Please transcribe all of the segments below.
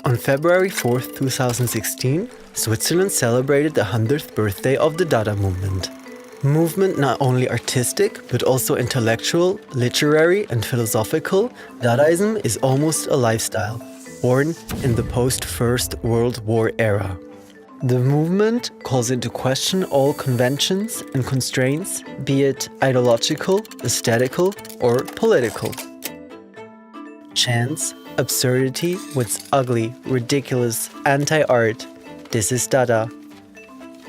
On February 4th, 2016, Switzerland celebrated the 100th birthday of the Dada movement. Movement not only artistic, but also intellectual, literary and philosophical, Dadaism is almost a lifestyle, born in the post-First World War era. The movement calls into question all conventions and constraints, be it ideological, aesthetical, or political. Chance, absurdity, what's ugly, ridiculous, anti-art. This is Dada.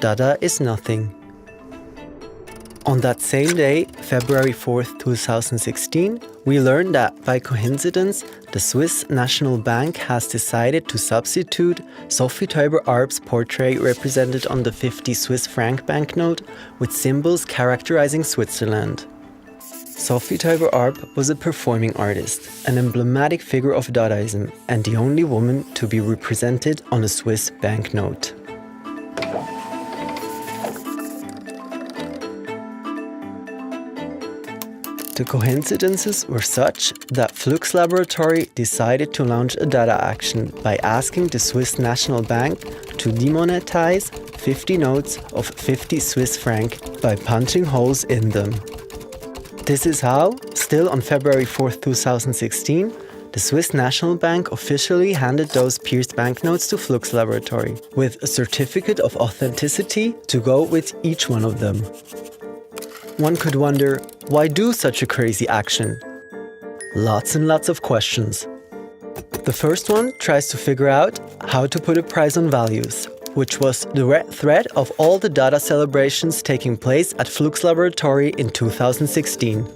Dada is nothing. On that same day, February 4th, 2016, we learned that, by coincidence, the Swiss National Bank has decided to substitute Sophie Taeuber-Arp's portrait represented on the 50 Swiss franc banknote with symbols characterizing Switzerland. Sophie Taeuber-Arp was a performing artist, an emblematic figure of Dadaism, and the only woman to be represented on a Swiss banknote. The coincidences were such that FLUX Laboratory decided to launch a Dada action by asking the Swiss National Bank to demonetize 50 notes of 50 Swiss franc by punching holes in them. This is how, still on February 4th, 2016, the Swiss National Bank officially handed those pierced banknotes to FLUX Laboratory, with a certificate of authenticity to go with each one of them. One could wonder, why do such a crazy action? Lots and lots of questions. The first one tries to figure out how to put a price on values, which was the thread of all the Dada celebrations taking place at FLUX Laboratory in 2016.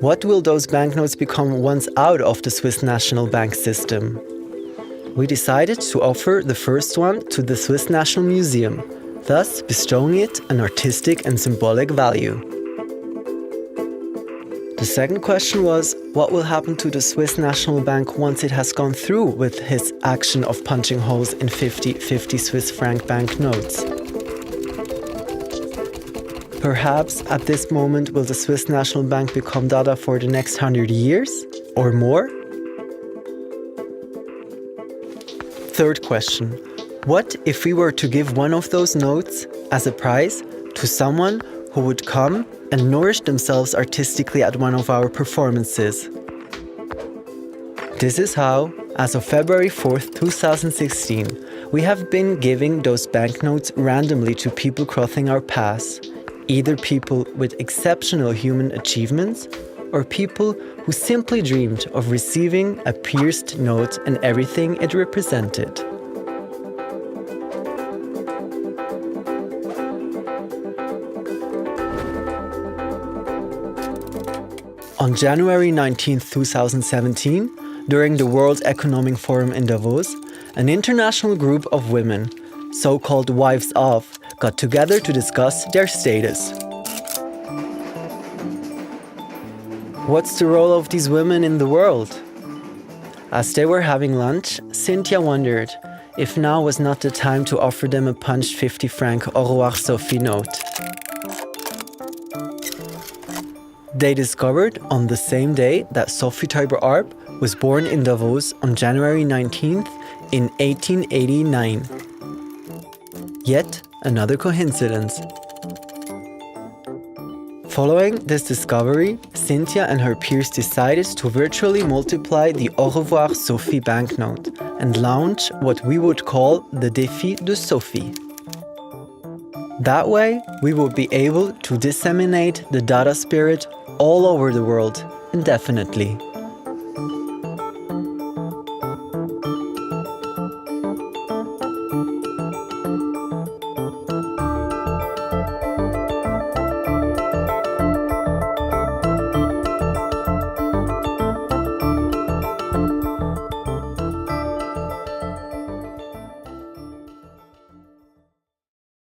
What will those banknotes become once out of the Swiss National Bank system? We decided to offer the first one to the Swiss National Museum, thus bestowing it an artistic and symbolic value. The second question was, what will happen to the Swiss National Bank once it has gone through with his action of punching holes in 50 Swiss franc banknotes? Perhaps at this moment will the Swiss National Bank become Dada for the next 100 years or more? Third question. What if we were to give one of those notes as a prize to someone who would come and nourish themselves artistically at one of our performances? This is how, as of February 4th, 2016, we have been giving those banknotes randomly to people crossing our paths. Either people with exceptional human achievements or people who simply dreamed of receiving a pierced note and everything it represented. On January 19, 2017, during the World Economic Forum in Davos, an international group of women, so-called wives of, got together to discuss their status. What's the role of these women in the world? As they were having lunch, Cynthia wondered if now was not the time to offer them a punched 50 franc Au revoir Sophie note. They discovered on the same day that Sophie Taeuber-Arp was born in Davos on January 19th in 1889. Yet another coincidence. Following this discovery, Cynthia and her peers decided to virtually multiply the Au revoir Sophie banknote and launch what we would call the Défi de Sophie. That way, we would be able to disseminate the Dada spirit all over the world indefinitely.